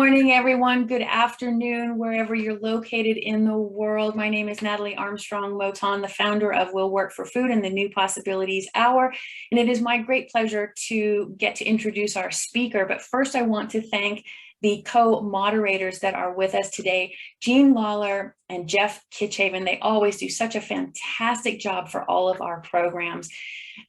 morning, everyone. Good afternoon, wherever you're located in the world. My name is Natalie Armstrong-Moton, the founder of Will Work for Food and the New Possibilities Hour. And it is my great pleasure to get to introduce our speaker. But first, I want to thank the co-moderators that are with us today, Jean Lawler and Jeff Kitchaven. They always do such a fantastic job for all of our programs.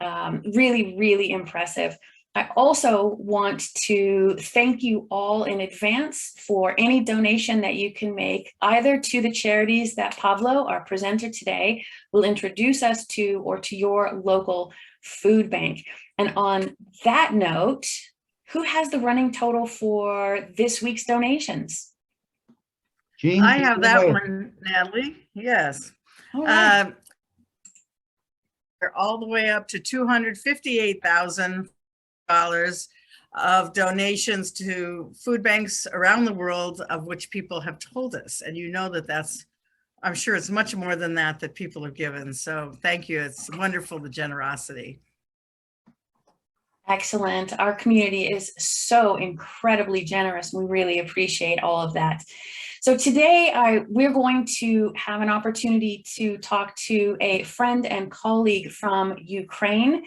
Really, really impressive. I also want to thank you all in advance for any donation that you can make, either to the charities that Pavlo, our presenter today, will introduce us to, or to your local food bank. And on that note, who has the running total for this week's donations? Jean, I have that one, Natalie. Yes. All right. We're all the way up to $258,000 of donations to food banks around the world, of which people have told us. And you know that's, I'm sure it's much more than that people have given. So thank you. It's wonderful, the generosity. Excellent. Our community is so incredibly generous. We really appreciate all of that. So today we're going to have an opportunity to talk to a friend and colleague from Ukraine,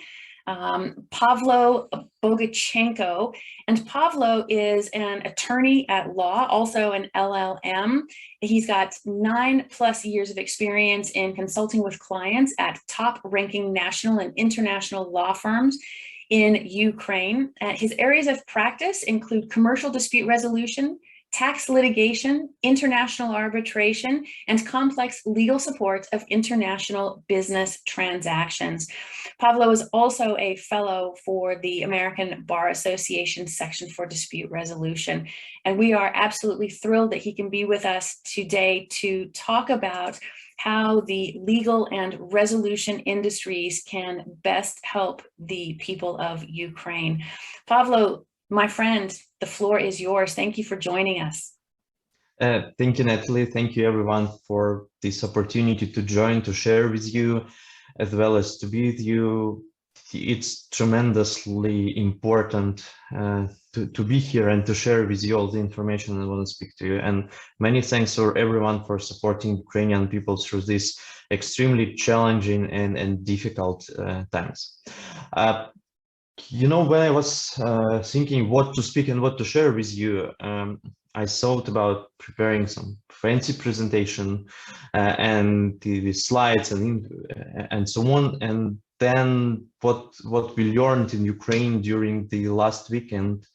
Pavlo Bogachenko. And Pavlo is an attorney at law, also an LLM. He's got 9+ years of experience in consulting with clients at top-ranking national and international law firms in Ukraine. His areas of practice include commercial dispute resolution, tax litigation, international arbitration, and complex legal support of international business transactions. Pavlo is also a fellow for the American Bar Association Section for Dispute Resolution. And we are absolutely thrilled that he can be with us today to talk about how the legal and resolution industries can best help the people of Ukraine. Pavlo, my friend, the floor is yours. Thank you for joining us. Thank you, Natalie. Thank you, everyone, for this opportunity to join, to share with you, as well as to be with you. It's tremendously important to be here and to share with you all the information I want to speak to you. And many thanks for everyone for supporting Ukrainian people through these extremely challenging and difficult times. You know, when I was thinking what to speak and what to share with you, I thought about preparing some fancy presentation and the slides and so on. And then what we learned in Ukraine during the last weekend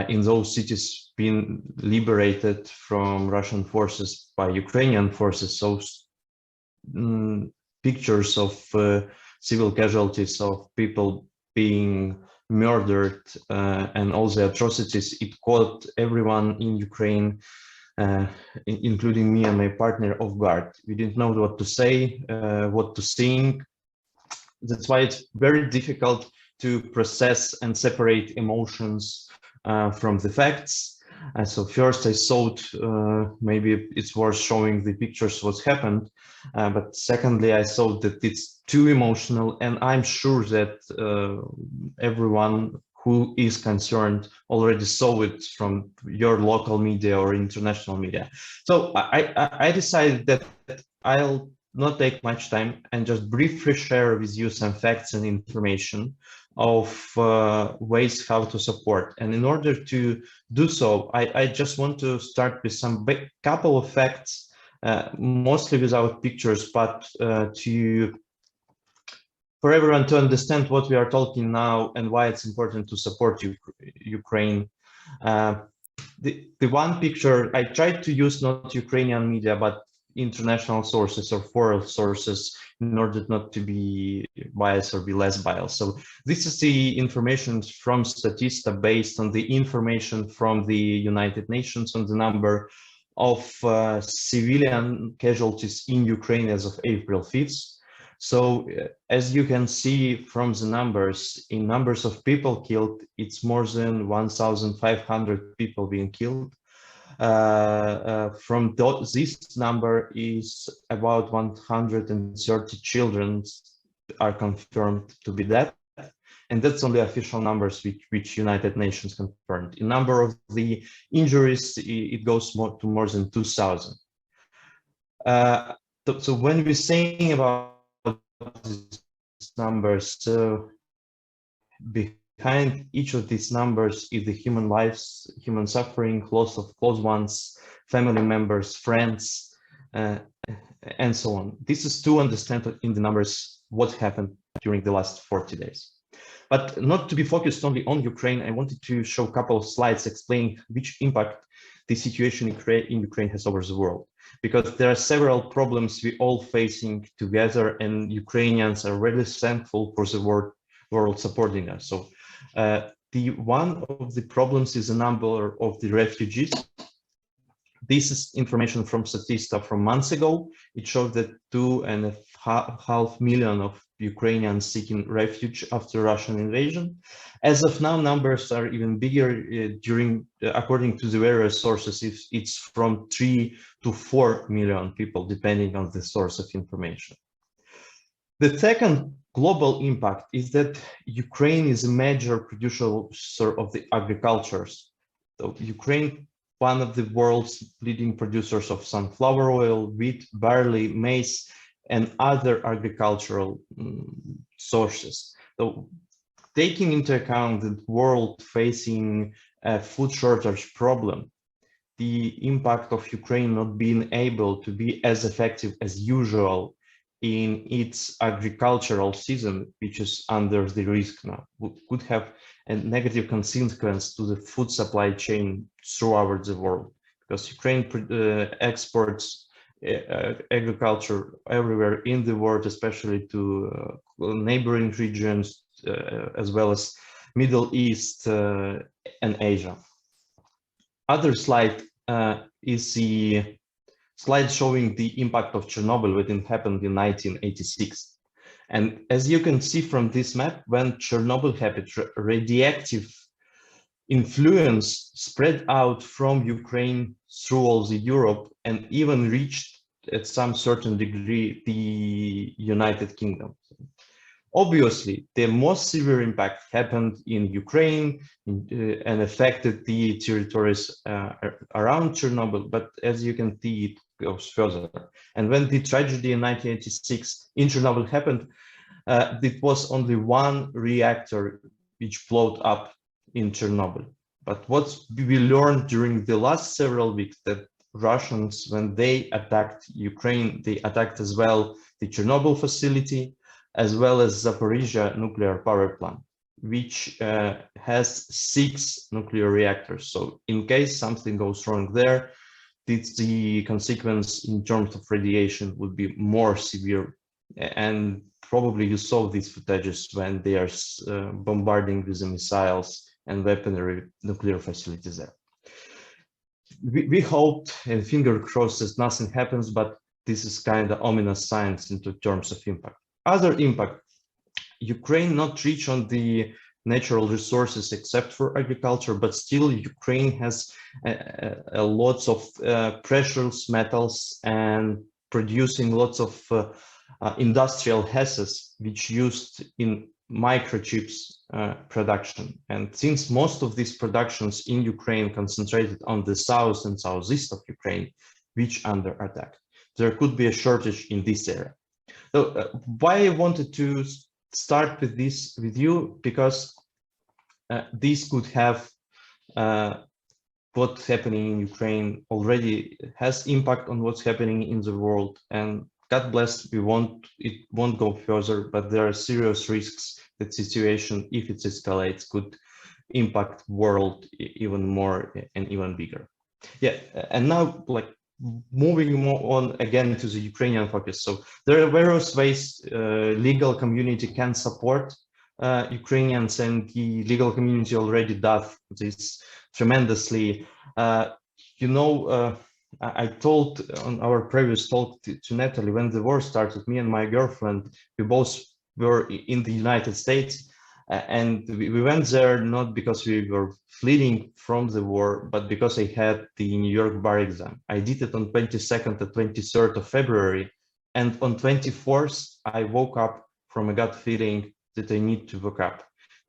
in those cities being liberated from Russian forces by Ukrainian forces, so pictures of civil casualties, of people being murdered and all the atrocities, it caught everyone in Ukraine, including me and my partner, off guard. We didn't know what to say, what to think. That's why it's very difficult to process and separate emotions from the facts. So first I thought maybe it's worth showing the pictures what happened, but secondly I thought that it's too emotional, and I'm sure that everyone who is concerned already saw it from your local media or international media. So I decided that I'll not take much time and just briefly share with you some facts and information of ways how to support. And in order to do so, I just want to start with some couple of facts, mostly without pictures, but for everyone to understand what we are talking now and why it's important to support Ukraine. The one picture, I tried to use not Ukrainian media, but international sources or foreign sources in order not to be biased or be less biased. So this is the information from Statista based on the information from the United Nations on the number of civilian casualties in Ukraine as of April 5th. So as you can see from the numbers, in numbers of people killed, it's more than 1,500 people being killed. From this number is about 130 children are confirmed to be dead, And that's only official numbers which United Nations confirmed. In number of the injuries, it goes to more than 2,000. So when we're saying about these numbers, behind each of these numbers is the human lives, human suffering, loss of close ones, family members, friends, and so on. This is to understand in the numbers what happened during the last 40 days. But not to be focused only on Ukraine, I wanted to show a couple of slides explaining which impact the situation in Ukraine has over the world. Because there are several problems we all facing together, and Ukrainians are really thankful for the world supporting us. So the one of the problems is the number of the refugees. This is information from Statista from months ago. It showed that 2.5 million of Ukrainians seeking refuge after Russian invasion. As of now, numbers are even bigger. According to the various sources, it's from 3 to 4 million people, depending on the source of information. The second global impact is that Ukraine is a major producer of the agricultures. So Ukraine, one of the world's leading producers of sunflower oil, wheat, barley, maize, and other agricultural sources. So taking into account the world facing a food shortage problem, the impact of Ukraine not being able to be as effective as usual in its agricultural season, which is under the risk now, could have a negative consequence to the food supply chain throughout the world, because Ukraine exports agriculture everywhere in the world, especially to neighboring regions, as well as Middle East and Asia. Other slide is the slide showing the impact of Chernobyl when it happened in 1986. And as you can see from this map, when Chernobyl happened, radioactive influence spread out from Ukraine through all the Europe and even reached at some certain degree the United Kingdom. Obviously, the most severe impact happened in Ukraine and affected the territories around Chernobyl, but as you can see, it goes further. And when the tragedy in 1986 in Chernobyl happened, it was only one reactor which blew up in Chernobyl. But what we learned during the last several weeks, that Russians, when they attacked Ukraine, they attacked as well the Chernobyl facility, as well as Zaporizhia nuclear power plant, which has 6 nuclear reactors. So in case something goes wrong there, the consequence in terms of radiation would be more severe. And probably you saw these footages when they are bombarding with the missiles and weaponry nuclear facilities there. We hoped and finger crossed that nothing happens, but this is kind of ominous signs in terms of impact. Other impact, Ukraine not rich on the natural resources except for agriculture, but still Ukraine has lots of precious metals and producing lots of industrial gases which used in microchips production. And since most of these productions in Ukraine concentrated on the south and southeast of Ukraine, which under attack, there could be a shortage in this area. So why I wanted to start with this with you, because this could have what's happening in Ukraine already has impact on what's happening in the world, and God bless, it won't go further, but there are serious risks that situation, if it escalates, could impact world even more and even bigger. Yeah, and now like moving on again to the Ukrainian focus. So there are various ways legal community can support Ukrainians, and the legal community already does this tremendously. I told on our previous talk to Natalie, when the war started, me and my girlfriend, we both were in the United States, and we went there not because we were fleeing from the war, but because I had the New York bar exam. I did it on 22nd and 23rd of February, and on 24th, I woke up from a gut feeling that I need to wake up.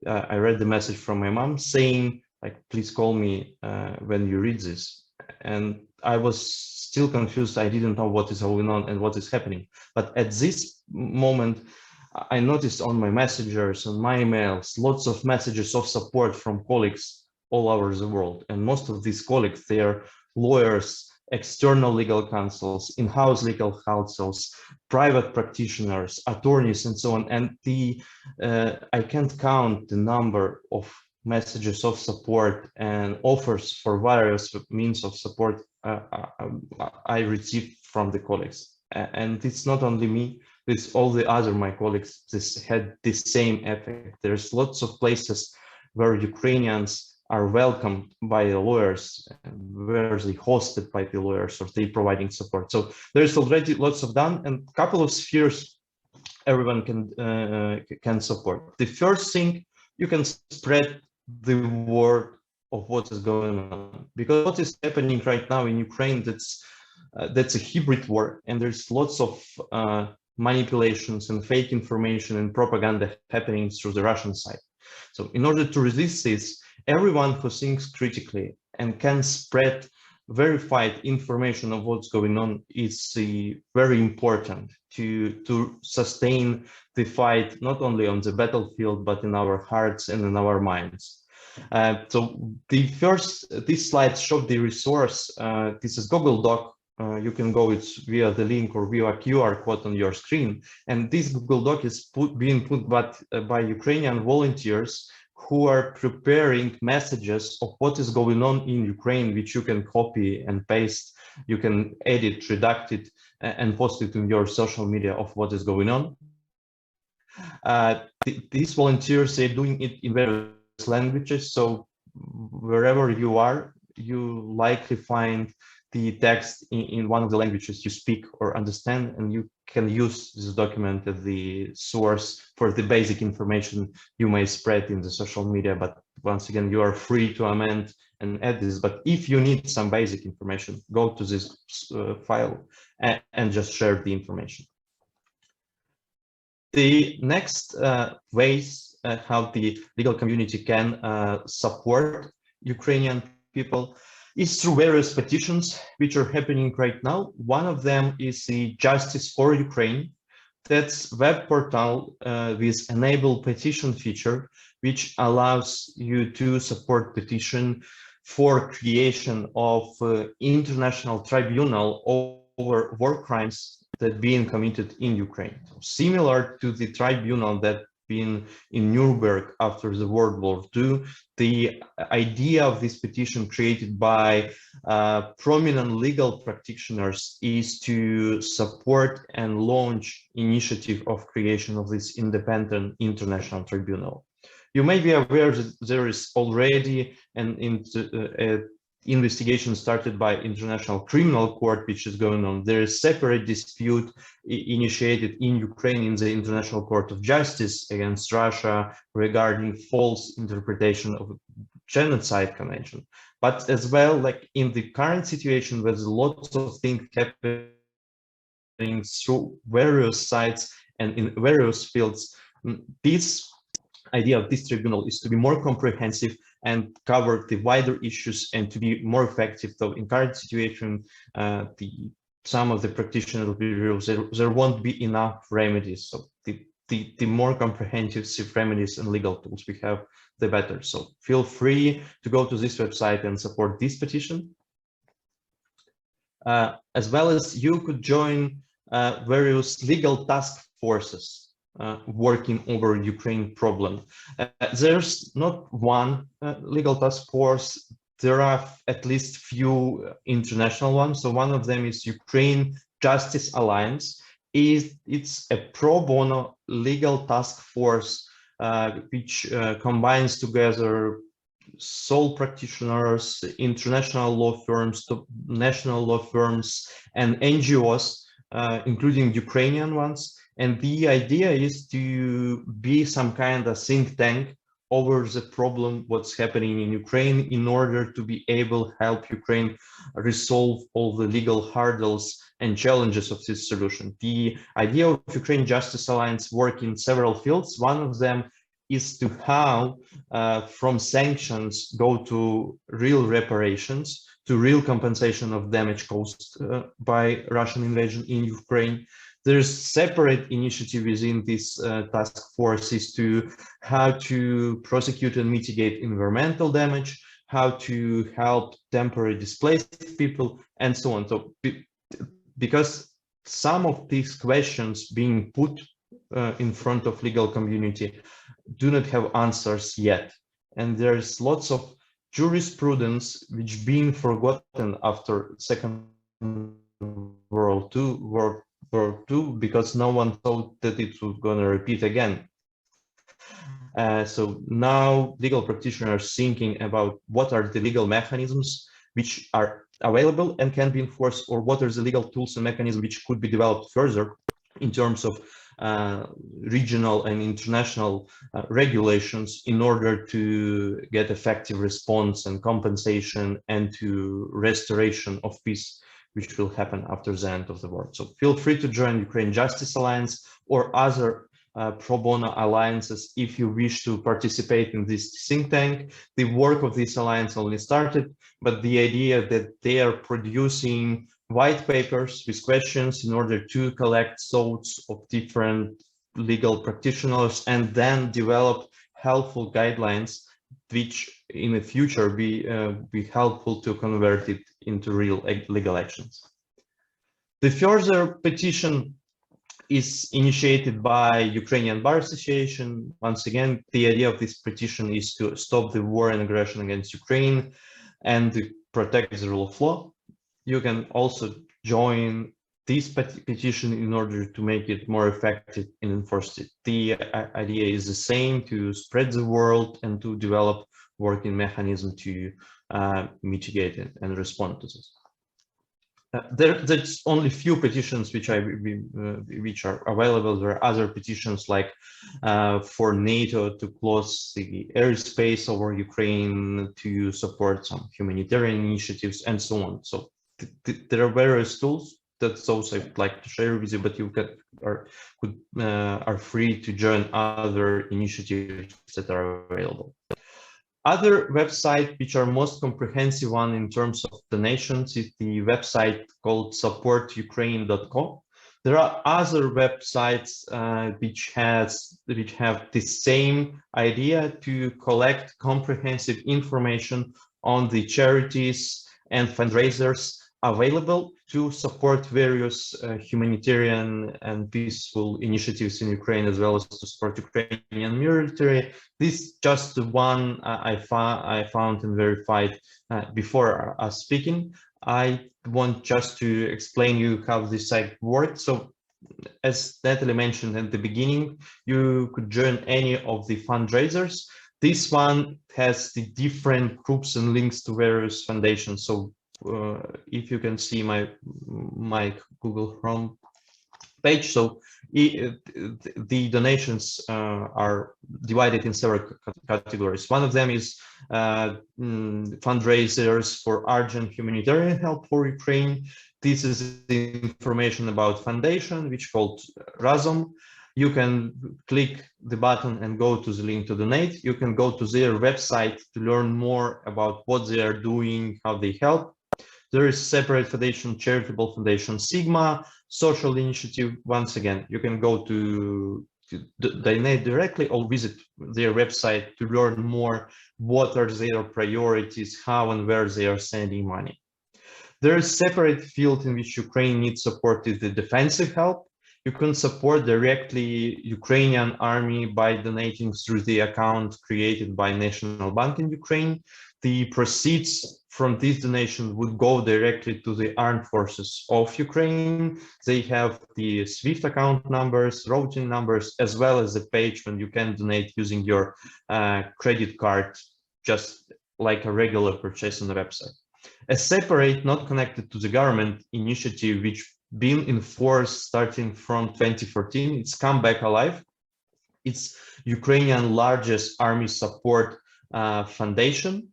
I read the message from my mom saying, like, please call me when you read this. And I was still confused. I didn't know what is going on and what is happening. But at this moment, I noticed on my messengers, on my emails, lots of messages of support from colleagues all over the world. And most of these colleagues, they are lawyers, external legal counsels, in-house legal counsels, private practitioners, attorneys, and so on. And I can't count the number of messages of support and offers for various means of support I received from the colleagues. And it's not only me, with all the other my colleagues, this had the same effect. There's lots of places where Ukrainians are welcomed by the lawyers, where they hosted by the lawyers, or they providing support. So there's already lots of done, and a couple of spheres everyone can support. The first thing, you can spread the word of what is going on, because what is happening right now in Ukraine, that's a hybrid war, and there's lots of manipulations and fake information and propaganda happening through the Russian side. So in order to resist this, everyone who thinks critically and can spread verified information of what's going on is very important to sustain the fight, not only on the battlefield, but in our hearts and in our minds. So this slide showed the resource. This is Google Doc. You can go via the link or via QR code on your screen. And this Google Doc is being put by Ukrainian volunteers who are preparing messages of what is going on in Ukraine, which you can copy and paste. You can edit, redact it, and post it in your social media of what is going on. These volunteers, they're doing it in various languages. So wherever you are, you likely find the text in one of the languages you speak or understand, and you can use this document as the source for the basic information you may spread in the social media. But once again, you are free to amend and add this. But if you need some basic information, go to this file and just share the information. The next ways how the legal community can support Ukrainian people is through various petitions which are happening right now. One of them is the Justice for Ukraine. That's web portal with enable petition feature, which allows you to support petition for creation of international tribunal over war crimes that being committed in Ukraine. So similar to the tribunal that been in Nuremberg after the World War II, the idea of this petition created by prominent legal practitioners is to support and launch initiative of creation of this independent international tribunal. You may be aware that there is already an investigation started by International Criminal Court, which is going on. There is separate dispute initiated in Ukraine in the International Court of Justice against Russia regarding false interpretation of genocide convention. But as well, like in the current situation, there's lots of things happening through various sites and in various fields. This idea of this tribunal is to be more comprehensive and cover the wider issues and to be more effective. Though in current situation, some of the practitioners will be real, there won't be enough remedies. So the more comprehensive remedies and legal tools we have, the better. So feel free to go to this website and support this petition. As well as you could join various legal task forces working over Ukraine problem. There's not one legal task force. There are at least few international ones. So one of them is Ukraine Justice Alliance. It's a pro bono legal task force which combines together sole practitioners, international law firms, national law firms, and NGOs, including Ukrainian ones. And the idea is to be some kind of think tank over the problem, what's happening in Ukraine, in order to be able to help Ukraine resolve all the legal hurdles and challenges of this solution. The idea of Ukraine Justice Alliance work in several fields. One of them is to how from sanctions go to real reparations, to real compensation of damage caused by Russian invasion in Ukraine. There's separate initiative within this task force is to how to prosecute and mitigate environmental damage, how to help temporary displaced people, and so on. So because some of these questions being put in front of legal community do not have answers yet. And there's lots of jurisprudence which being forgotten after Second World War II, because no one thought that it was going to repeat again. So now legal practitioners thinking about what are the legal mechanisms which are available and can be enforced, or what are the legal tools and mechanisms which could be developed further in terms of regional and international regulations in order to get effective response and compensation and to restoration of peace, which will happen after the end of the war. So feel free to join Ukraine Justice Alliance or other pro bono alliances if you wish to participate in this think tank. The work of this alliance only started, but the idea that they are producing white papers with questions in order to collect thoughts of different legal practitioners and then develop helpful guidelines which in the future be helpful to convert it into real legal actions. The further petition is initiated by Ukrainian Bar Association. Once again, the idea of this petition is to stop the war and aggression against Ukraine and to protect the rule of law. You can also join this petition in order to make it more effective and enforce it. The idea is the same, to spread the word and to develop working mechanism to mitigate it and respond to this. There's only few petitions which are available. There are other petitions like for NATO to close the airspace over Ukraine, to support some humanitarian initiatives, and so on. So there are various tools that those I'd like to share with you, but you are free to join other initiatives that are available. Other website which are most comprehensive one in terms of donations is the website called supportukraine.com. There are other websites which have the same idea to collect comprehensive information on the charities and fundraisers available to support various humanitarian and peaceful initiatives in Ukraine, as well as to support Ukrainian military. This is just the one I found and verified before us speaking. I want just to explain you how this site works. So as Natalie mentioned at the beginning, you could join any of the fundraisers. This one has the different groups and links to various foundations. So if you can see my Google Chrome page, so the donations are divided in several categories. One of them is fundraisers for urgent humanitarian help for Ukraine. This is the information about foundation, which is called Razom. You can click the button and go to the link to donate. You can go to their website to learn more about what they are doing, how they help. There is separate foundation, charitable foundation, Sigma, social initiative. Once again, you can go to donate directly or visit their website to learn more what are their priorities, how and where they are sending money. There is separate field in which Ukraine needs support is the defensive help. You can support directly Ukrainian army by donating through the account created by National Bank in Ukraine. The proceeds from this donation would go directly to the armed forces of Ukraine. They have the SWIFT account numbers, routing numbers, as well as the page when you can donate using your credit card, just like a regular purchase on the website. A separate, not connected to the government initiative, which been in force starting from 2014, it's Come Back Alive. It's Ukrainian largest army support foundation.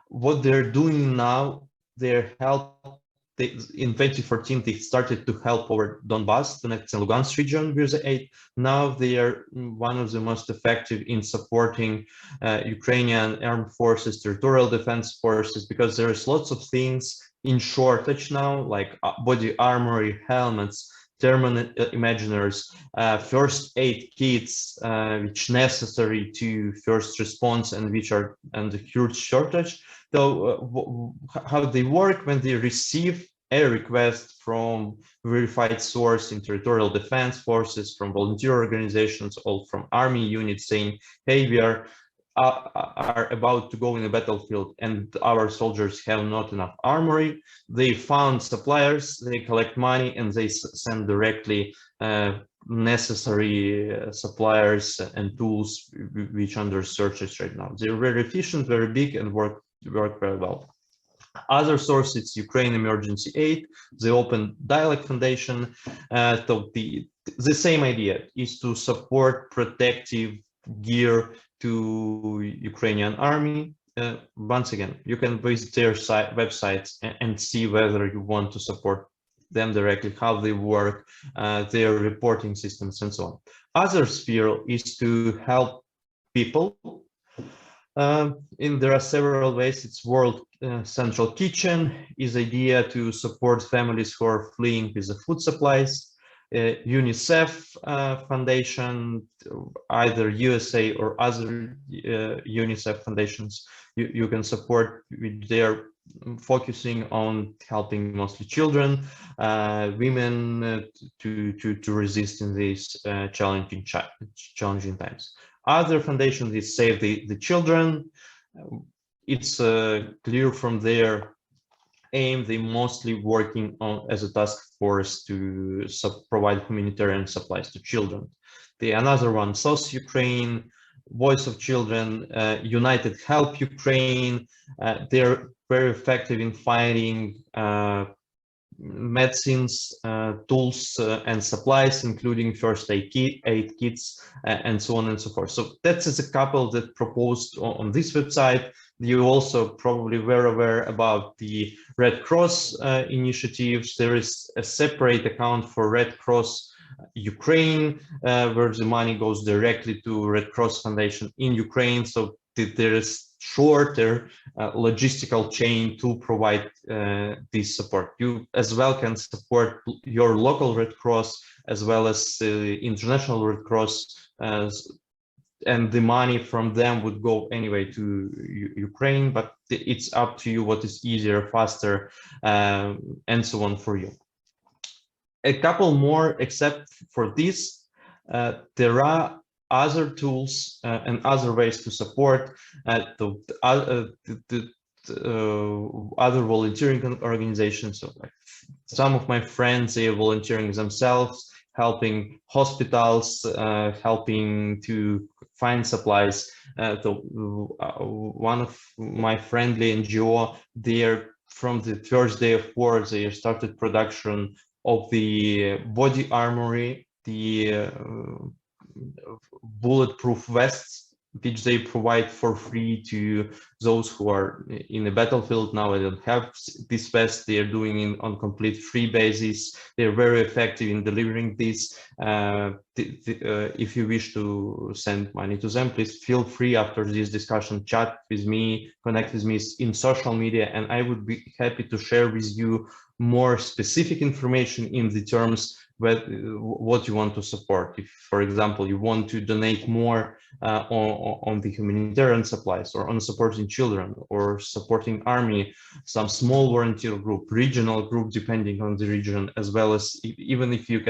What they're doing now, they're helping in 2014 they started to help over Donbass, Donetsk and Lugansk region with the aid. Now they are one of the most effective in supporting Ukrainian armed forces, territorial defense forces, because there's lots of things in shortage now, like body armor, helmets, thermal imaginers, first aid kits, which necessary to first response and which are under huge shortage. So how they work: when they receive a request from verified source in territorial defense forces, from volunteer organizations, or from army units saying, hey, we are about to go in a battlefield and our soldiers have not enough armory, they found suppliers, they collect money, and they send directly necessary suppliers and tools which under shortage right now. They're very efficient, very big, and work very well. Other source, it's Ukraine Emergency Aid, the Open Dialogue Foundation. So the same idea is to support protective gear to Ukrainian army. Once again, you can visit their websites and see whether you want to support them directly, how they work, their reporting systems, and so on. Other sphere is to help people. There are several ways. It's World Central Kitchen is idea to support families who are fleeing with the food supplies. UNICEF Foundation, either USA or other UNICEF foundations, you can support with their focusing on helping mostly children, women to resist in these challenging times. Other foundations is Save the Children. It's clear from their aim, they mostly working on as a task force to provide humanitarian supplies to children. Another one, SOS Ukraine, Voice of Children, United Help Ukraine. They're very effective in finding medicines, tools, and supplies, including first aid kits, and so on and so forth. So that's a couple that proposed on this website. You also probably were aware about the Red Cross initiatives. There is a separate account for Red Cross Ukraine, where the money goes directly to Red Cross Foundation in Ukraine. So there is shorter logistical chain to provide this support. You as well can support your local Red Cross as well as International Red Cross, and the money from them would go anyway to Ukraine, but it's up to you what is easier, faster, and so on for you. A couple more, except for this, there are other tools and other ways to support other volunteering organizations. So like some of my friends, they are volunteering themselves, helping hospitals, helping to find supplies. One of my friendly NGO, they're from the first day of war, they started production of the body armory, the bulletproof vests, which they provide for free to those who are in the battlefield. Now they don't have this vest, they are doing it on complete free basis. They're very effective in delivering this. If you wish to send money to them, please feel free after this discussion, chat with me, connect with me in social media, and I would be happy to share with you more specific information in the terms what you want to support. If, for example, you want to donate more on the humanitarian supplies, or on supporting children, or supporting army, some small volunteer group, regional group, depending on the region, as well as even if you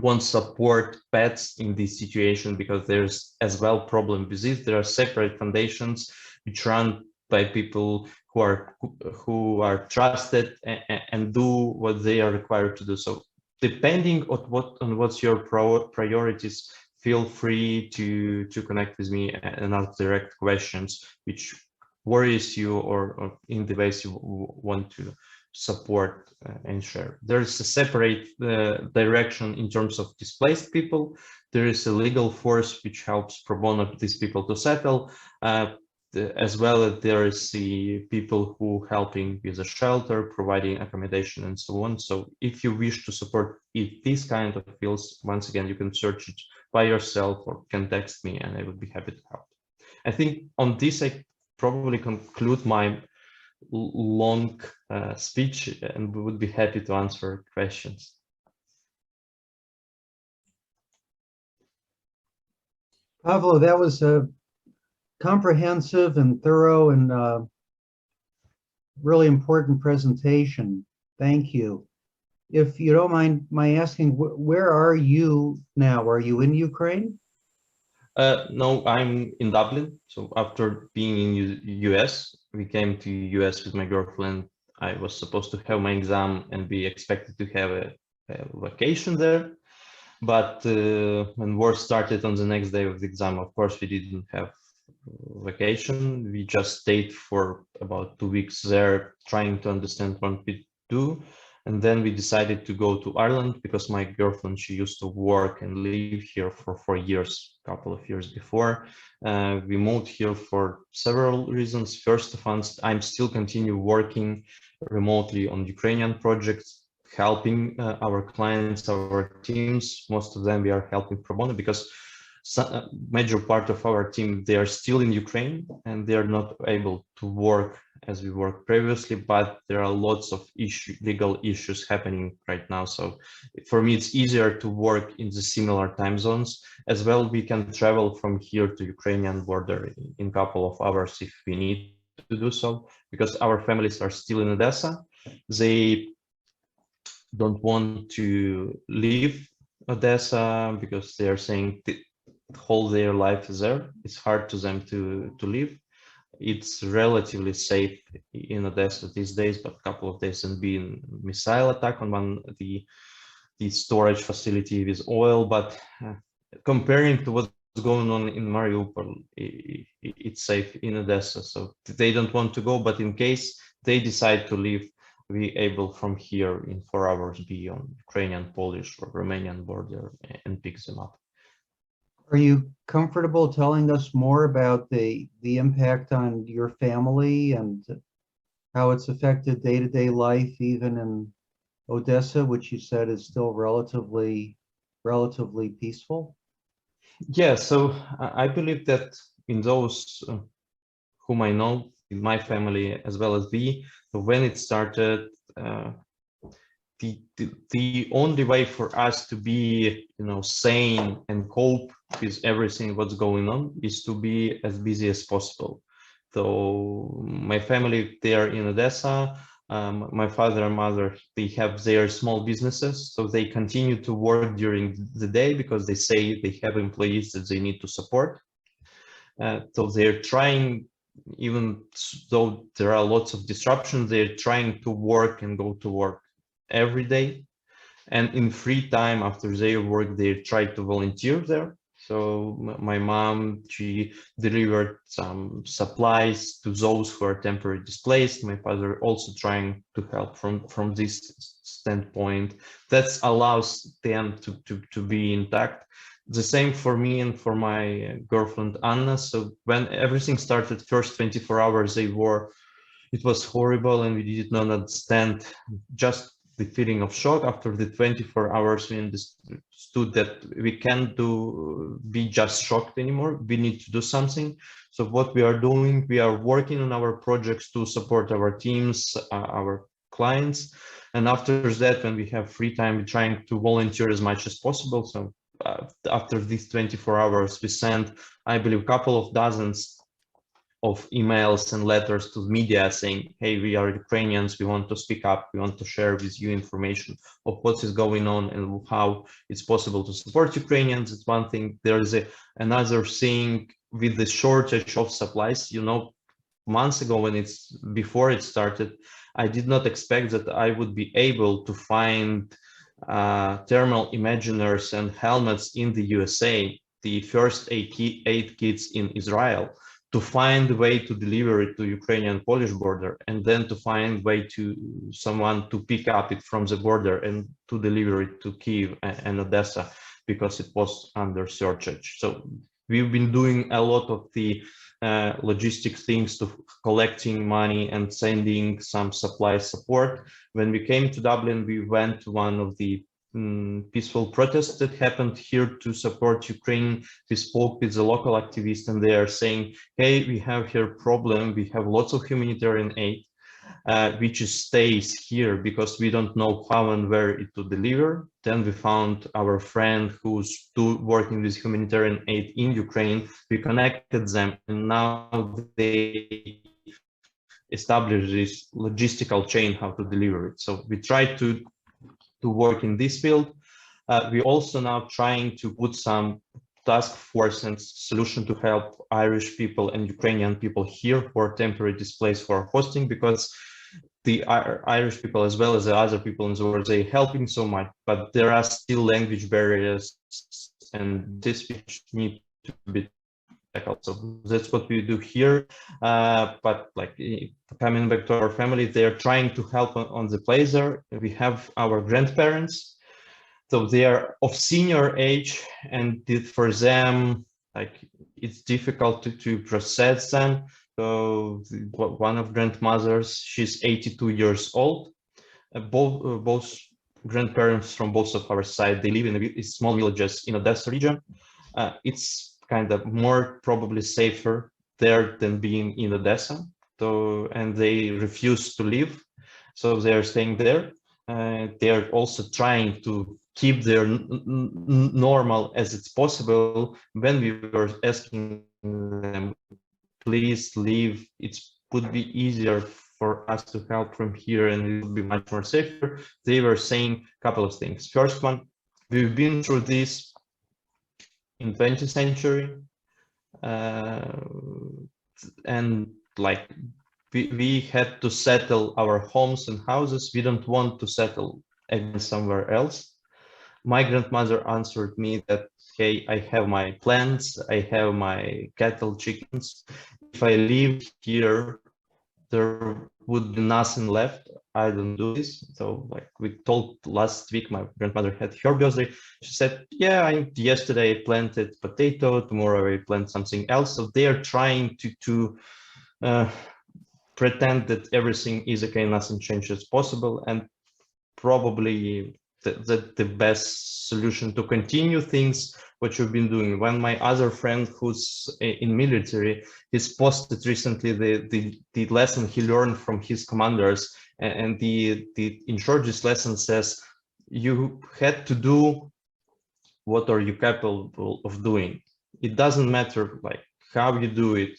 want support pets in this situation, because there's as well problem with this. There are separate foundations which run by people who are trusted and do what they are required to do. So depending on what's your priorities, feel free to connect with me and ask direct questions which worries you, or in the ways you want to support and share. There's a separate direction in terms of displaced people. There is a legal force which helps pro bono these people to settle. as well as there is the people who helping with the shelter, providing accommodation and so on. So if you wish to support these kind of fields, once again, you can search it by yourself or can text me and I would be happy to help. I think on this, I probably conclude my long speech and we would be happy to answer questions. Pavlo, that was a comprehensive and thorough and really important presentation. Thank you. If you don't mind my asking, where are you now? Are you in Ukraine? No, I'm in Dublin. So after being in US, we came to US with my girlfriend. I was supposed to have my exam and be expected to have a vacation there. But when war started on the next day of the exam, of course, we didn't have vacation. We just stayed for about 2 weeks there, trying to understand what we do. And then we decided to go to Ireland because my girlfriend, she used to work and live here for 4 years, a couple of years before. We moved here for several reasons. First of all, I'm still continue working remotely on Ukrainian projects, helping our clients, our teams. Most of them we are helping pro bono because major part of our team, they are still in Ukraine and they are not able to work as we worked previously, but there are lots of legal issues happening right now. So for me, it's easier to work in the similar time zones. As well, we can travel from here to Ukrainian border in a couple of hours if we need to do so, because our families are still in Odessa. They don't want to leave Odessa because they are saying whole their life is there. It's hard to them to leave. It's relatively safe in Odessa these days, but a couple of days and been missile attack on one the storage facility with oil. But comparing to what's going on in Mariupol, it's safe in Odessa. So they don't want to go, but in case they decide to leave, we able from here in 4 hours be on Ukrainian, Polish or Romanian border and pick them up. Are you comfortable telling us more about the impact on your family and how it's affected day-to-day life, even in Odessa, which you said is still relatively peaceful? Yeah, so I believe that in those whom I know, in my family as well as me, when it started, the only way for us to be, sane and cope with everything what's going on is to be as busy as possible. So my family, they are in Odessa. My father and mother, they have their small businesses, so they continue to work during the day because they say they have employees that they need to support. So they're trying, even though there are lots of disruptions, they're trying to work and go to work every day. And in free time after their work, they try to volunteer there. So my mom, she delivered some supplies to those who are temporarily displaced. My father also trying to help from this standpoint. That allows them to be intact. The same for me and for my girlfriend, Anna. So when everything started, first 24 hours, it was horrible and we did not understand just the feeling of shock. After the 24 hours, we understood that we can't be just shocked anymore. We need to do something. So what we are doing, we are working on our projects to support our teams, our clients. And after that, when we have free time, we're trying to volunteer as much as possible. So after these 24 hours, we sent, I believe, a couple of dozens of emails and letters to the media saying, hey, we are Ukrainians, we want to speak up, we want to share with you information of what is going on and how it's possible to support Ukrainians. It's one thing. There is another thing with the shortage of supplies. Months ago before it started, I did not expect that I would be able to find thermal imaginers and helmets in the USA, the first aid kits in Israel, to find a way to deliver it to Ukrainian-Polish border, and then to find way to someone to pick up it from the border and to deliver it to Kyiv and Odessa because it was under shortage. So we've been doing a lot of the logistic things to collecting money and sending some supply support. When we came to Dublin, we went to one of the peaceful protests that happened here to support Ukraine. We spoke with the local activists and they are saying, hey, we have here problem. We have lots of humanitarian aid, which stays here because we don't know how and where it to deliver. Then we found our friend who's working with humanitarian aid in Ukraine. We connected them and now they established this logistical chain how to deliver it. So we tried to work in this field. We also now trying to put some task force and solution to help Irish people and Ukrainian people here who are temporary displaced for hosting, because the Irish people as well as the other people in the world, they're helping so much, but there are still language barriers and this which need to be tackled. So that's what we do here. But like coming back to our family, they're trying to help on the place there. We have our grandparents. So they are of senior age, and for them, like it's difficult to process them. So one of grandmothers, she's 82 years old. Both grandparents from both of our side, they live in small villages in Odessa region. It's kind of more probably safer there than being in Odessa. So, and they refuse to leave, so they are staying there. They are also trying to keep their normal as it's possible. When we were asking them, please leave, it would be easier for us to help from here and it would be much more safer, they were saying a couple of things. First one, we've been through this in 20th century, and like we had to settle our homes and houses. We don't want to settle again somewhere else. My grandmother answered me that, hey, I have my plants, I have my cattle, chickens. If I live here, there would be nothing left. I don't do this. So like we told last week, my grandmother had her birthday. She said, yeah, yesterday I planted potato, tomorrow I plant something else. So they are trying to pretend that everything is okay, nothing changes as possible. And probably the best solution to continue things what you've been doing. When my other friend who's in military, he's posted recently the lesson he learned from his commanders, and in short this lesson says you had to do what are you capable of doing. It doesn't matter like how you do it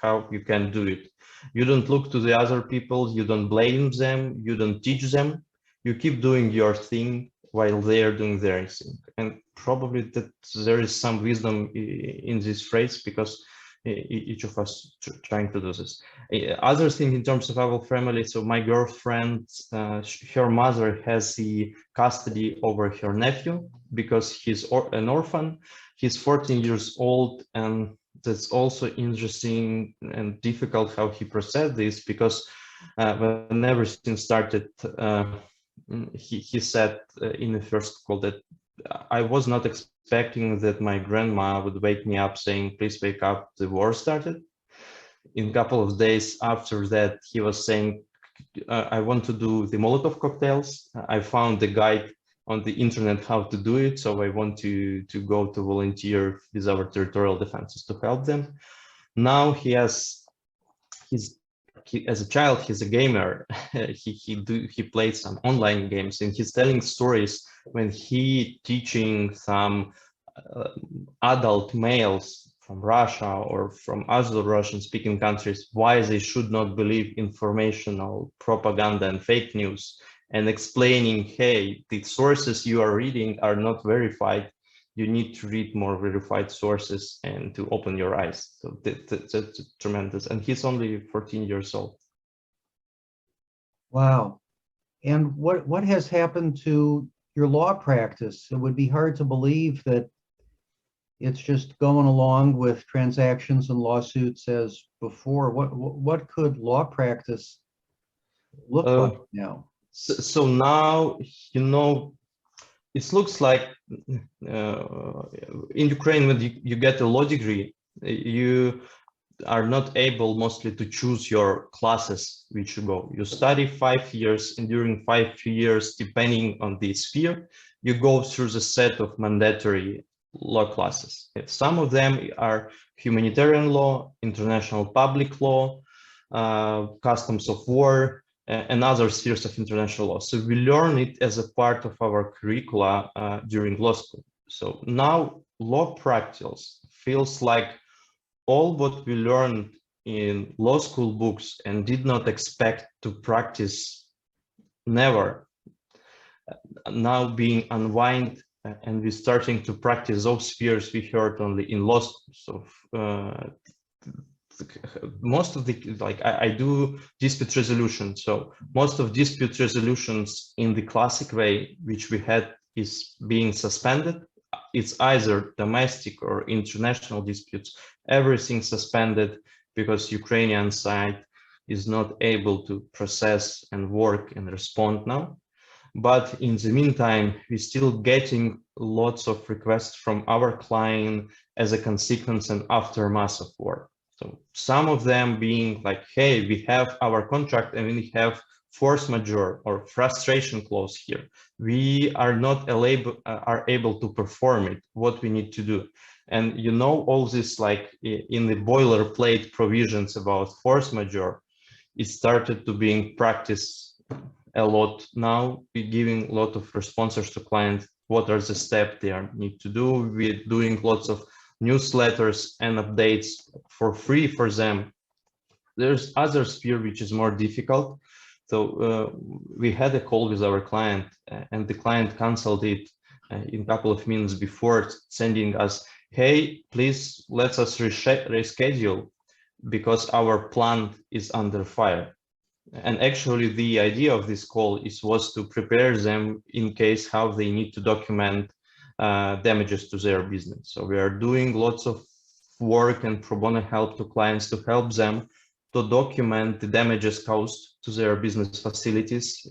how you can do it. You don't look to the other people, you don't blame them, you don't teach them. You keep doing your thing while they are doing their thing. And probably that there is some wisdom in this phrase, because each of us trying to do this. Other thing in terms of our family, so my girlfriend, her mother has the custody over her nephew because he's an orphan. He's 14 years old, and that's also interesting and difficult how he processed this, because when everything started, he said in the first call that I was not expecting that my grandma would wake me up saying, please wake up, the war started. In a couple of days after that, he was saying, I want to do the Molotov cocktails. I found the guide on the internet how to do it. So I want to go to volunteer with our territorial defenses to help them. Now as a child, he's a gamer. he played some online games, and he's telling stories when he teaching some adult males from Russia or from other Russian-speaking countries why they should not believe informational propaganda and fake news, and explaining, hey, the sources you are reading are not verified. You need to read more verified sources and to open your eyes. So that's tremendous. And he's only 14 years old. Wow. And what has happened to your law practice? It would be hard to believe that it's just going along with transactions and lawsuits as before. What could law practice look like now? So now, it looks like in Ukraine, when you get a law degree, you are not able mostly to choose your classes which you go. You study 5 years, and during 5 years, depending on the sphere, you go through the set of mandatory law classes. Some of them are humanitarian law, international public law, customs of war, and other spheres of international law. So we learn it as a part of our curricula during law school. So now law practice feels like all what we learned in law school books and did not expect to practice never, now being unwind, and we're starting to practice those spheres we heard only in law school. So most of the, like I do dispute resolution. So most of dispute resolutions in the classic way, which we had, is being suspended. It's either domestic or international disputes, everything suspended because Ukrainian side is not able to process and work and respond now. But in the meantime, we're still getting lots of requests from our client as a consequence and aftermath of war. So some of them being like, hey, we have our contract and we have force majeure or frustration clause here. We are not able to perform it, what we need to do. And you know, all this, like in the boilerplate provisions about force majeure, it started to being practiced a lot now. We're giving a lot of responses to clients, what are the steps they need to do. We're doing lots of newsletters and updates for free for them. There's other sphere which is more difficult. So we had a call with our client, and the client canceled it in a couple of minutes before, sending us, hey, please let us reschedule because our plant is under fire. And actually the idea of this call was to prepare them in case how they need to document damages to their business. So we are doing lots of work and pro bono help to clients to help them to document the damages caused to their business facilities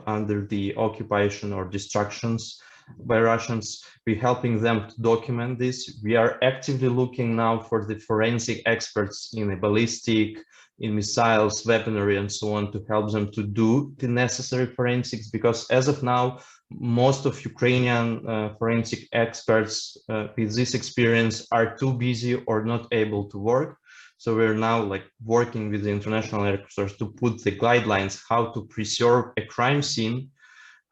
under the occupation or destructions by Russians. We're helping them to document this. We are actively looking now for the forensic experts in the ballistic, in missiles, weaponry, and so on, to help them to do the necessary forensics, because as of now, most of Ukrainian forensic experts with this experience are too busy or not able to work. So we're now like working with the international experts to put the guidelines how to preserve a crime scene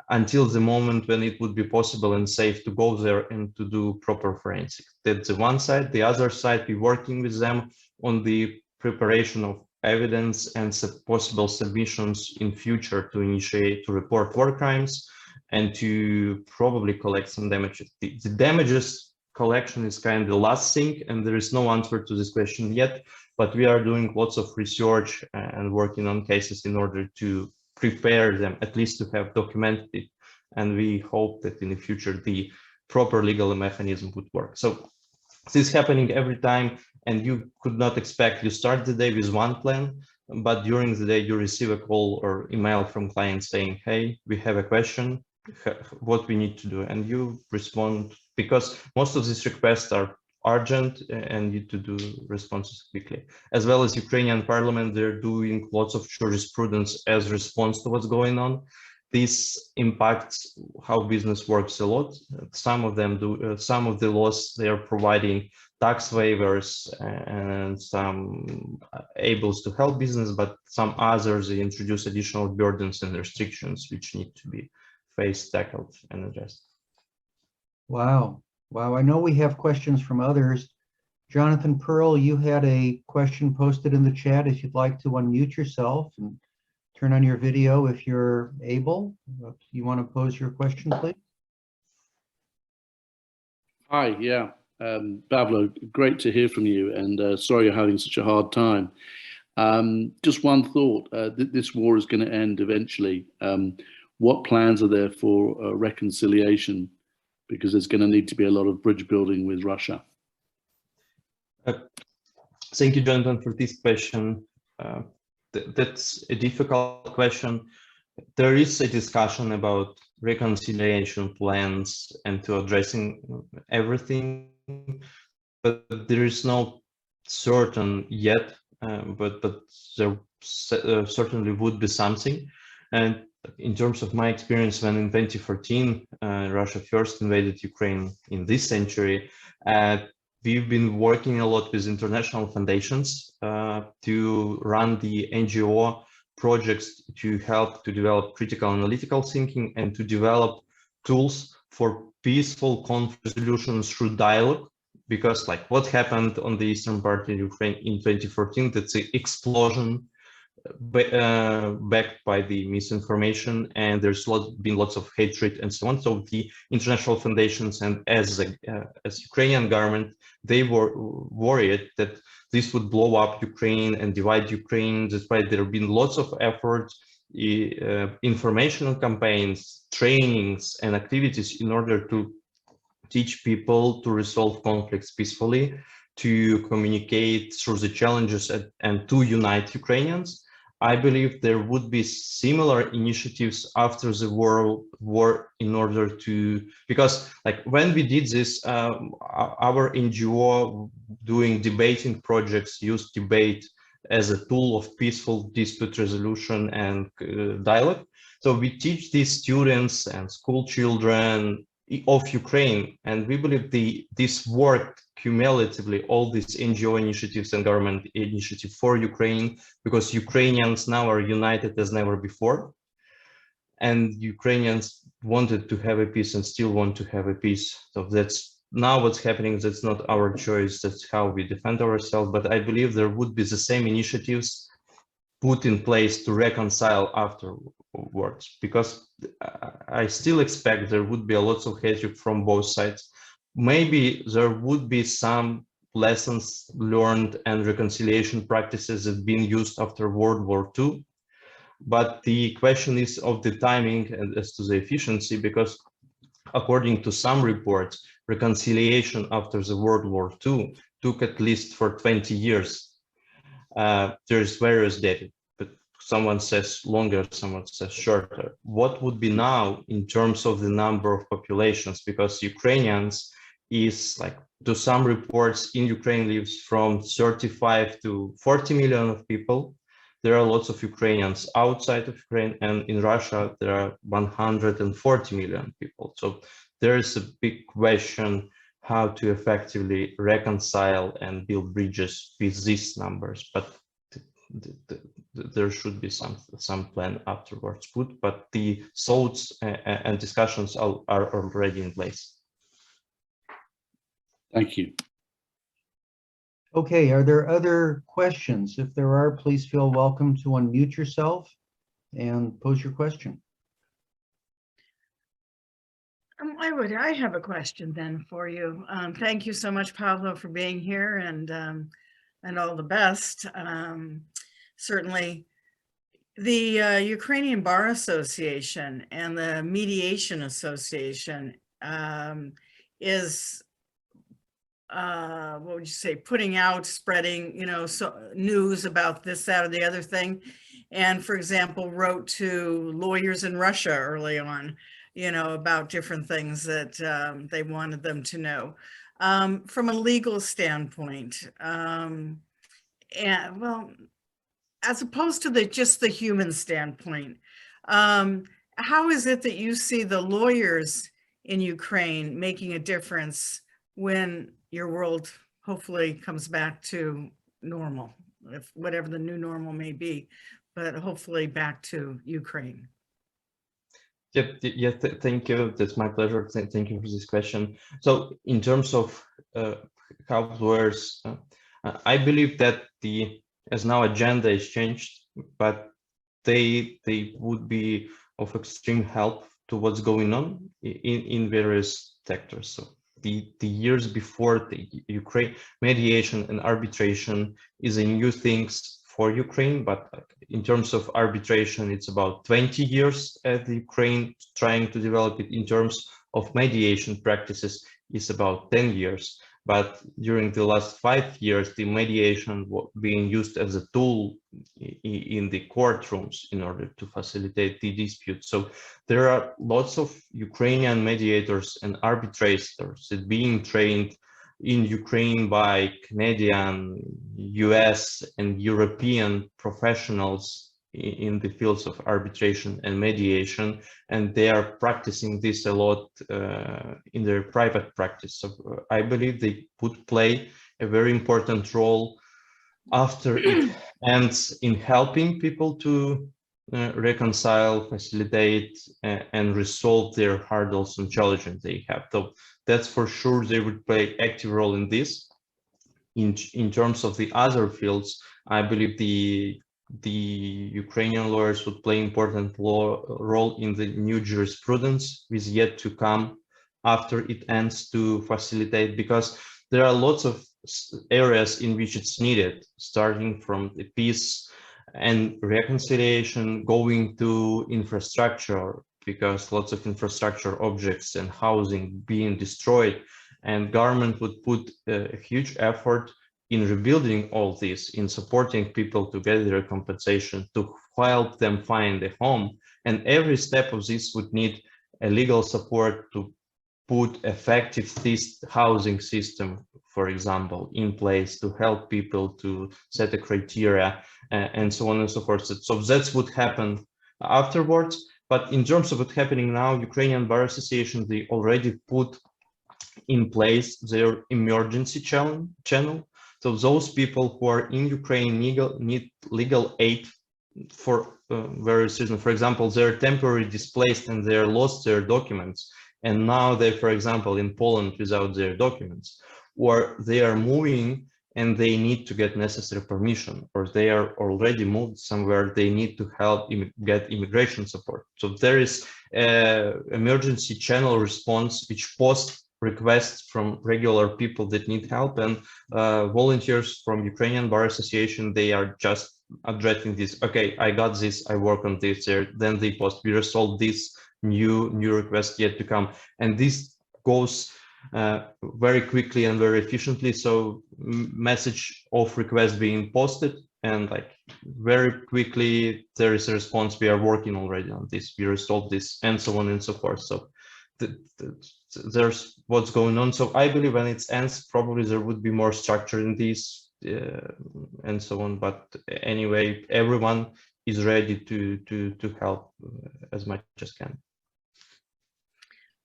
until the moment when it would be possible and safe to go there and to do proper forensics. That's the one side. The other side, we're working with them on the preparation of evidence and possible submissions in future to initiate, to report war crimes and to probably collect some damages. The damages collection is kind of the last thing, and there is no answer to this question yet, but we are doing lots of research and working on cases in order to prepare them, at least to have documented it. And we hope that in the future, the proper legal mechanism would work. So this is happening every time, and you could not expect, you start the day with one plan, but during the day you receive a call or email from clients saying, hey, we have a question, what we need to do, and you respond, because most of these requests are urgent and need to do responses quickly. As well as Ukrainian parliament, they're doing lots of jurisprudence as response to what's going on. This impacts how business works a lot. Some of them do, some of the laws, they are providing tax waivers and some able to help business, but some others, they introduce additional burdens and restrictions which need to be faced, tackled, and addressed. Wow. Wow. I know we have questions from others. Jonathan Pearl, you had a question posted in the chat. If you'd like to unmute yourself and turn on your video if you're able. You want to pose your question, please? Hi, yeah. Pavlo, great to hear from you, and sorry you're having such a hard time. Just one thought, this war is going to end eventually. What plans are there for reconciliation? Because there's going to need to be a lot of bridge building with Russia. Thank you, Jonathan, for this question. That's a difficult question. There is a discussion about reconciliation plans and to addressing everything, but there is no certain yet, but there certainly would be something. And in terms of my experience, when in 2014 Russia first invaded Ukraine in this century, we've been working a lot with international foundations to run the NGO projects to help to develop critical analytical thinking and to develop tools for peaceful conflict resolution through dialogue. Because like what happened on the eastern part of Ukraine in 2014, that's an explosion backed by the misinformation, and there's been lots of hatred and so on. So the international foundations and as Ukrainian government, they were worried that this would blow up Ukraine and divide Ukraine. That's why there have been lots of efforts, informational campaigns, trainings, and activities in order to teach people to resolve conflicts peacefully, to communicate through the challenges and to unite Ukrainians. I believe there would be similar initiatives after the war in order to, because like when we did this, our NGO doing debating projects used debate as a tool of peaceful dispute resolution and dialogue. So we teach these students and school children of Ukraine, and we believe this worked cumulatively, all these NGO initiatives and government initiatives for Ukraine, because Ukrainians now are united as never before, and Ukrainians wanted to have a peace and still want to have a peace. So that's now what's happening. That's not our choice, that's how we defend ourselves. But I believe there would be the same initiatives put in place to reconcile afterwards, because I still expect there would be a lot of hatred from both sides. Maybe there would be some lessons learned and reconciliation practices that have been used after World War II, but the question is of the timing and as to the efficiency, because according to some reports, reconciliation after the World War II took at least for 20 years. There's various data, but someone says longer, someone says shorter. What would be now in terms of the number of populations? Because Ukrainians is like, to some reports in Ukraine lives from 35 to 40 million of people. There are lots of Ukrainians outside of Ukraine, and in Russia, there are 140 million people. So there is a big question how to effectively reconcile and build bridges with these numbers, but there should be some plan afterwards put, but the thoughts and discussions are already in place. Thank you. Okay, are there other questions? If there are, please feel welcome to unmute yourself and pose your question. I have a question then for you. Thank you so much, Pavlo, for being here, and all the best. Certainly, the Ukrainian Bar Association and the Mediation Association is, what would you say, putting out, spreading, news about this, that, or the other thing. And for example, wrote to lawyers in Russia early on, about different things that they wanted them to know. From a legal standpoint, and well, as opposed to just the human standpoint, how is it that you see the lawyers in Ukraine making a difference when your world hopefully comes back to normal, if whatever the new normal may be, but hopefully back to Ukraine? Yeah, thank you. That's my pleasure. Thank you for this question. So in terms of how lawyers, I believe that as now agenda is changed, but they would be of extreme help to what's going on in various sectors. So the years before the Ukraine mediation and arbitration is a new things for Ukraine, but in terms of arbitration, it's about 20 years at the Ukraine trying to develop it. In terms of mediation practices, it's about 10 years. But during the last 5 years, the mediation was being used as a tool in the courtrooms in order to facilitate the dispute. So there are lots of Ukrainian mediators and arbitrators that being trained in Ukraine by Canadian, US, and European professionals in the fields of arbitration and mediation, and they are practicing this a lot in their private practice. So I believe they would play a very important role after it ends in helping people to reconcile, facilitate, and resolve their hurdles and challenges they have. So that's for sure they would play active role in this. In terms of the other fields, I believe the Ukrainian lawyers would play important role in the new jurisprudence with yet to come after it ends to facilitate, because there are lots of areas in which it's needed, starting from the peace and reconciliation, going to infrastructure, because lots of infrastructure objects and housing being destroyed, and government would put a huge effort in rebuilding all this, in supporting people to get their compensation, to help them find a home. And every step of this would need a legal support to put effective this housing system, for example, in place to help people to set a criteria and so on and so forth. So that's what happened afterwards. But in terms of what's happening now, Ukrainian Bar Association, they already put in place their emergency channel. So those people who are in Ukraine need legal aid for various reasons. For example, they're temporarily displaced and they lost their documents. And now they're, for example, in Poland without their documents, or they are moving and they need to get necessary permission, or they are already moved somewhere, they need to help get immigration support. So there is an emergency channel response which posts requests from regular people that need help, and volunteers from Ukrainian Bar Association, they are just addressing this. Okay, I got this, I work on this there, then they post, we resolve this new request yet to come. And this goes very quickly and very efficiently. So message of request being posted, and like very quickly there is a response, we are working already on this, we resolved this, and so on and so forth. So there's what's going on. So I believe when it ends, probably there would be more structure in this and so on. But anyway, everyone is ready to help as much as can.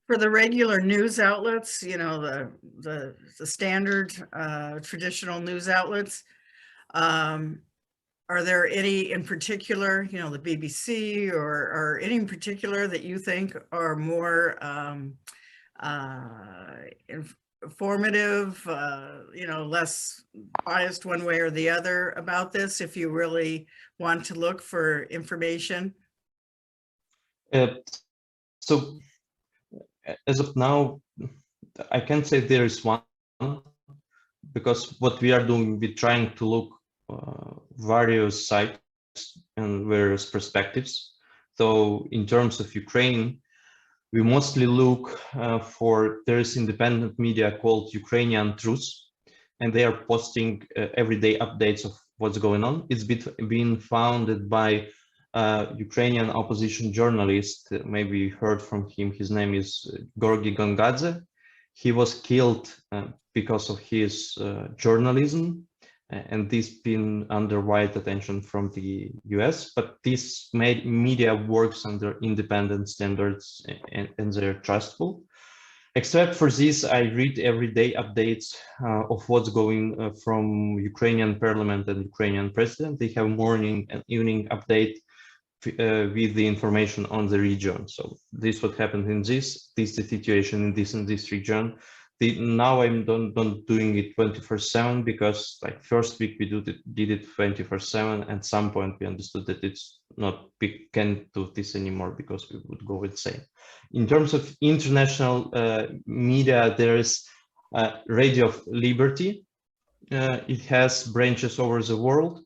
For the regular news outlets, you know, the standard traditional news outlets, are there any in particular, you know, the BBC or any in particular that you think are more informative, you know, less biased one way or the other about this, if you really want to look for information? So as of now, I can't say there is one, because what we are doing, we're trying to look various sites and various perspectives. So in terms of Ukraine, we mostly look for, there is independent media called Ukrainian Truth, and they are posting everyday updates of what's going on. It's been founded by Ukrainian opposition journalist, maybe you heard from him, his name is Gorgi Gongadze. He was killed because of his journalism, and this been under wide attention from the US, but this media works under independent standards and they're trustful. Except for this, I read everyday updates of what's going from Ukrainian parliament and Ukrainian president. They have morning and evening update with the information on the region. So this what happened in this the situation in this region. Now I'm not doing it 24/7, because like first week we did it 24/7. At some point we understood that it's not, we can't do this anymore because we would go insane. In terms of international media, there is Radio of Liberty. It has branches over the world.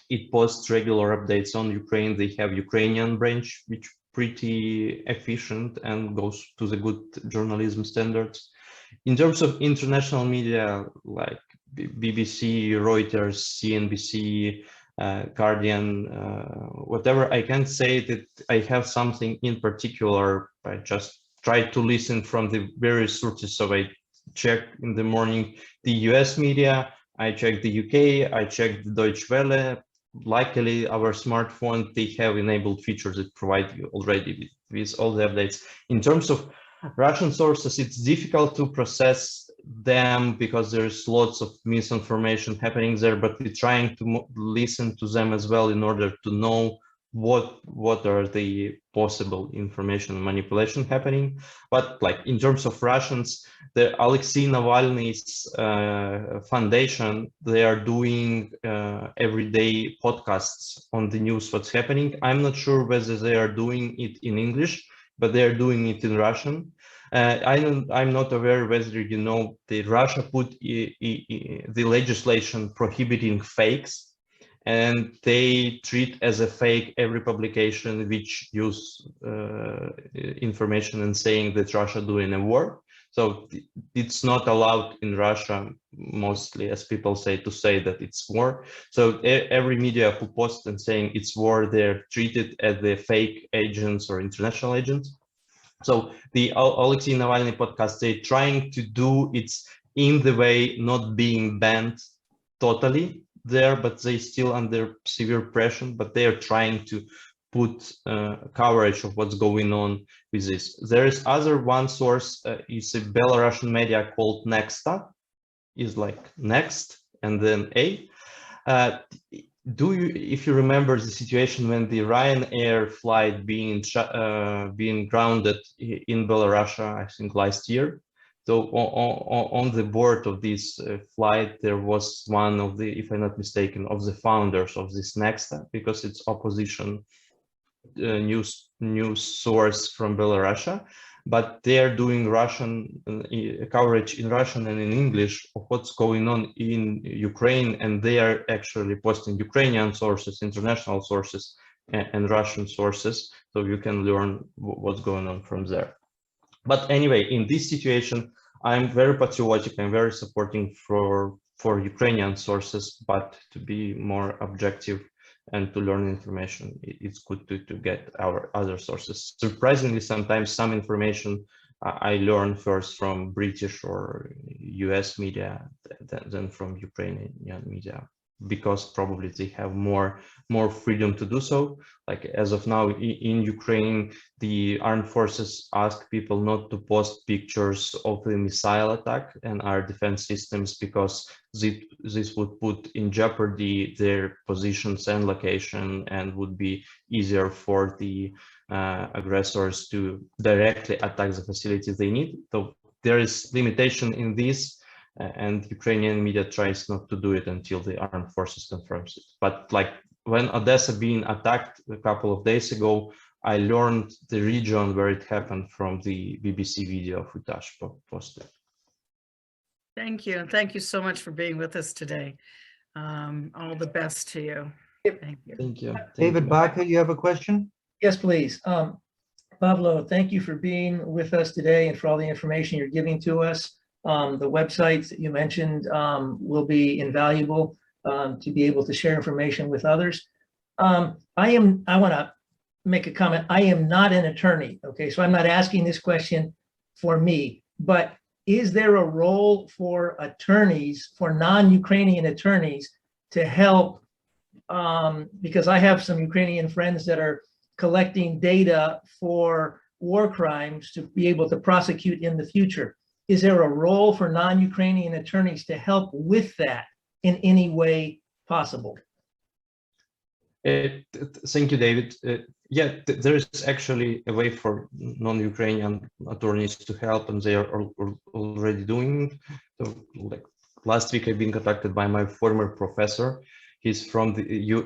It posts regular updates on Ukraine. They have Ukrainian branch, which pretty efficient and goes to the good journalism standards. In terms of international media like BBC, Reuters, CNBC, Guardian, whatever, I can't say that I have something in particular. I just try to listen from the various sources. So I check in the morning the US media, I check the UK, I check the Deutsche Welle. Luckily, our smartphone, they have enabled features that provide you already with all the updates. In terms of Russian sources, it's difficult to process them because there's lots of misinformation happening there, but we're trying to listen to them as well in order to know what are the possible information manipulation happening. But like in terms of Russians, the Alexei Navalny's foundation, they are doing everyday podcasts on the news, what's happening. I'm not sure whether they are doing it in English, but they are doing it in Russian. I'm not aware whether you know that Russia put the legislation prohibiting fakes, and they treat as a fake every publication which use information and saying that Russia doing a war. So it's not allowed in Russia, mostly, as people say, to say that it's war. So every media who posts and saying it's war, they're treated as the fake agents or international agents. So the Alexei Navalny podcast, they're trying to do it in the way not being banned totally there, but they still under severe pressure, but they are trying to put coverage of what's going on with this. There is other one source, is a Belarusian media called Nexta, is like next and then A. If you remember the situation when the Ryanair flight being grounded in Belarus, I think last year. So on the board of this flight, there was one of the, if I'm not mistaken, of the founders of this Nexta, because it's opposition news source from Belarus, but they are doing Russian coverage in Russian and in English of what's going on in Ukraine, and they are actually posting Ukrainian sources, international sources, and Russian sources, so you can learn what's going on from there. But anyway, in this situation, I'm very patriotic, I'm very supporting for Ukrainian sources, but to be more objective and to learn information, it's good to get our other sources. Surprisingly, sometimes some information I learn first from British or US media than from Ukrainian media, because probably they have more freedom to do so. Like as of now in Ukraine, the armed forces ask people not to post pictures of the missile attack and our defense systems, because this would put in jeopardy their positions and location, and would be easier for the aggressors to directly attack the facilities they need. So there is limitation in this, and Ukrainian media tries not to do it until the armed forces confirms it. But like when Odessa being attacked a couple of days ago, I learned the region where it happened from the BBC video footage posted. Thank you. And thank you so much for being with us today. All the best to you. Thank you. Thank you. David Baca, you have a question? Yes, please. Pavlo, thank you for being with us today and for all the information you're giving to us. The websites that you mentioned will be invaluable to be able to share information with others. I want to make a comment. I am not an attorney, okay? So I'm not asking this question for me, but is there a role for attorneys, for non-Ukrainian attorneys, to help? Because I have some Ukrainian friends that are collecting data for war crimes to be able to prosecute in the future. Is there a role for non-Ukrainian attorneys to help with that in any way possible? Thank you, David. Yeah, there is actually a way for non-Ukrainian attorneys to help, and they are already doing it. So, like last week, I've been contacted by my former professor. He's from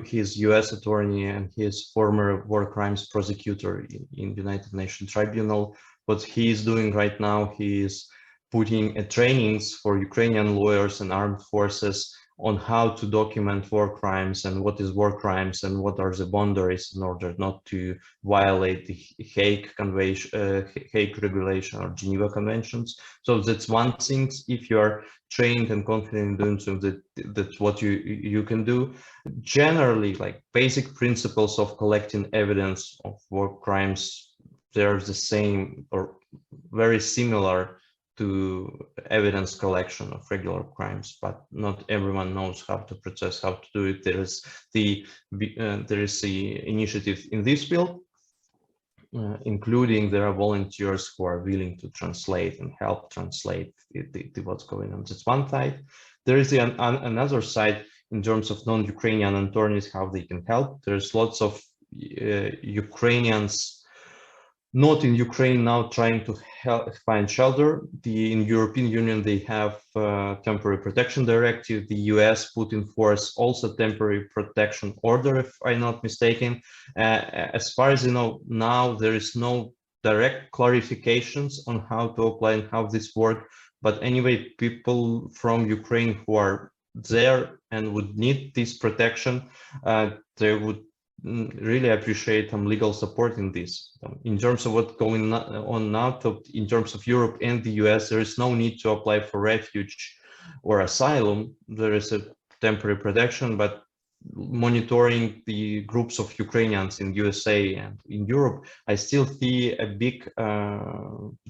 he's U.S. attorney, and he is former war crimes prosecutor in the United Nations Tribunal. What he is doing right now, he is putting trainings for Ukrainian lawyers and armed forces on how to document war crimes and what is war crimes and what are the boundaries in order not to violate the Hague Convention, Hague Regulation or Geneva Conventions. So that's one thing. If you are trained and confident in doing so, that's what you can do. Generally, like basic principles of collecting evidence of war crimes, they're the same or very similar to evidence collection of regular crimes, but not everyone knows how to process, how to do it. There is the initiative in this field, including there are volunteers who are willing to translate and help translate what's going on. That's one side. There is another side in terms of non-Ukrainian attorneys, how they can help. There's lots of Ukrainians not in Ukraine now trying to find shelter. In European Union, they have temporary protection directive. The US put in force also temporary protection order, if I'm not mistaken. As far as you know, now there is no direct clarifications on how to apply and how this works. But anyway, people from Ukraine who are there and would need this protection, they would really appreciate some legal support in this. In terms of what's going on now, in terms of Europe and the US, there is no need to apply for refuge or asylum. There is a temporary protection, but monitoring the groups of Ukrainians in USA and in Europe, I still see a big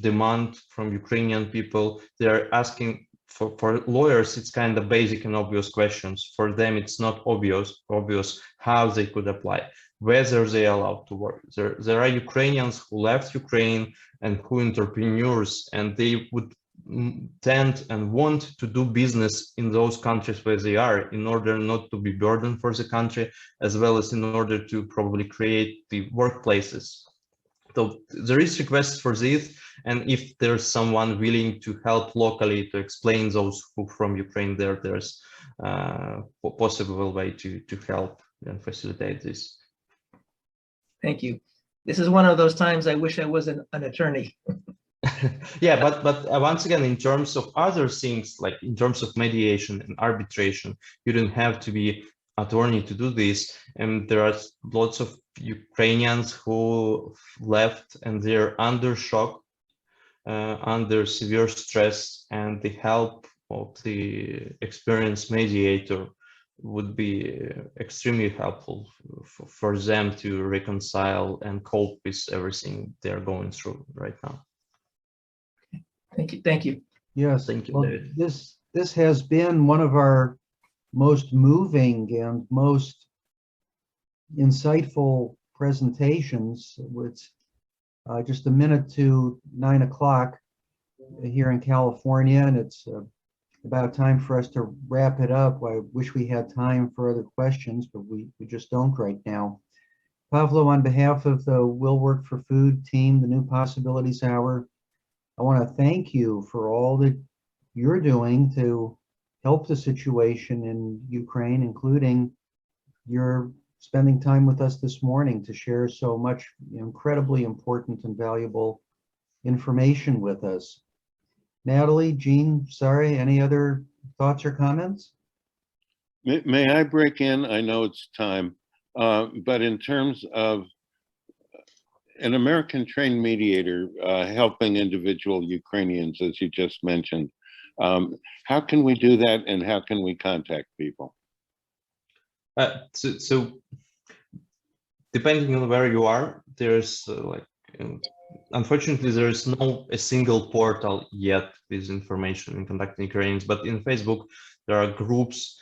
demand from Ukrainian people. They're asking for lawyers, it's kind of basic and obvious questions. For them, it's not obvious how they could apply, whether they are allowed to work. There are Ukrainians who left Ukraine and who entrepreneurs, and they would tend and want to do business in those countries where they are in order not to be burdened for the country, as well as in order to probably create the workplaces. So there is requests for this, and if there's someone willing to help locally to explain those who from Ukraine there's a possible way to help and facilitate this. Thank you. This is one of those times I wish I was an attorney. Yeah, but once again, in terms of other things, like in terms of mediation and arbitration, you don't have to be attorney to do this, and there are lots of Ukrainians who left and they're under shock, under severe stress, and the help of the experienced mediator would be extremely helpful for them to reconcile and cope with everything they're going through right now. Thank you. Thank you. Yes. Thank you, Well, David. this has been one of our most moving and most insightful presentations. It's just a minute to 9 o'clock here in California, and it's about time for us to wrap it up. I wish we had time for other questions, but we just don't right now. Pavlo, on behalf of the Will Work for Food team, the New Possibilities Hour, I want to thank you for all that you're doing to help the situation in Ukraine, including your spending time with us this morning to share so much incredibly important and valuable information with us. Natalie, Jean, sorry, any other thoughts or comments? May I break in? I know it's time, but in terms of an American trained mediator helping individual Ukrainians, as you just mentioned, how can we do that, and how can we contact people? So depending on where you are, there's unfortunately, there is no a single portal yet with information in contacting Ukrainians, but in Facebook, there are groups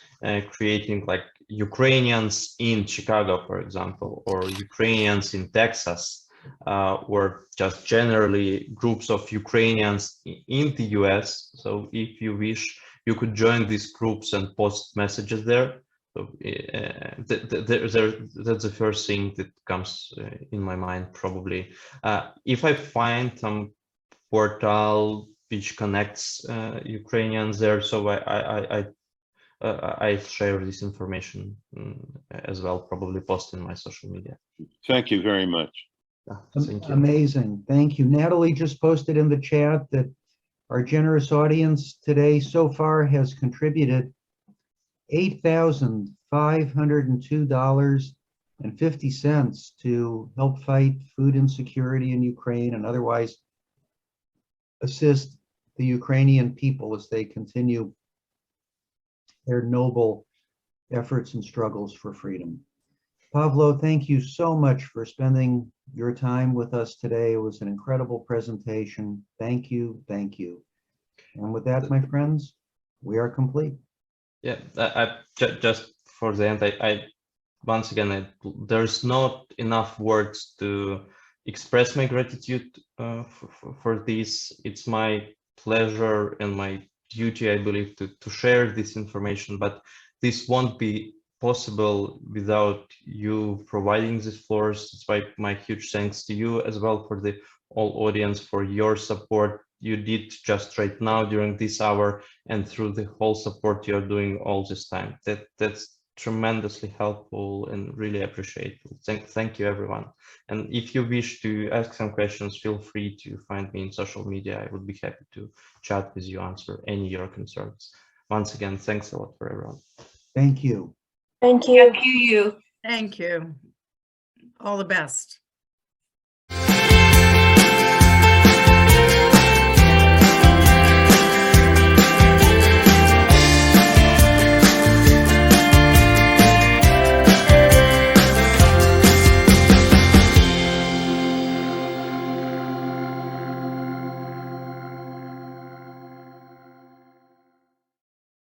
creating like Ukrainians in Chicago, for example, or Ukrainians in Texas, or just generally groups of Ukrainians in the US. So if you wish, you could join these groups and post messages there. So that's the first thing that comes in my mind, probably. If I find some portal which connects Ukrainians there, so I share this information as well, probably post in my social media. Thank you very much. Thank you. Amazing, thank you. Natalie just posted in the chat that our generous audience today so far has contributed $8,502.50 to help fight food insecurity in Ukraine and otherwise assist the Ukrainian people as they continue their noble efforts and struggles for freedom. Pavlo, thank you so much for spending your time with us today. It was an incredible presentation. Thank you, thank you. And with that, my friends, we are complete. Yeah, just for the end, once again, there's not enough words to express my gratitude for this. It's my pleasure and my duty, I believe, to share this information, but this won't be possible without you providing these floors. That's why my huge thanks to you as well, for the whole audience, for your support you did just right now during this hour, and through the whole support you're doing all this time. That's tremendously helpful and really appreciate it. Thank you, everyone. And if you wish to ask some questions, feel free to find me in social media. I would be happy to chat with you, answer any of your concerns. Once again, thanks a lot for everyone. Thank you. Thank you. Thank you. Thank you. All the best.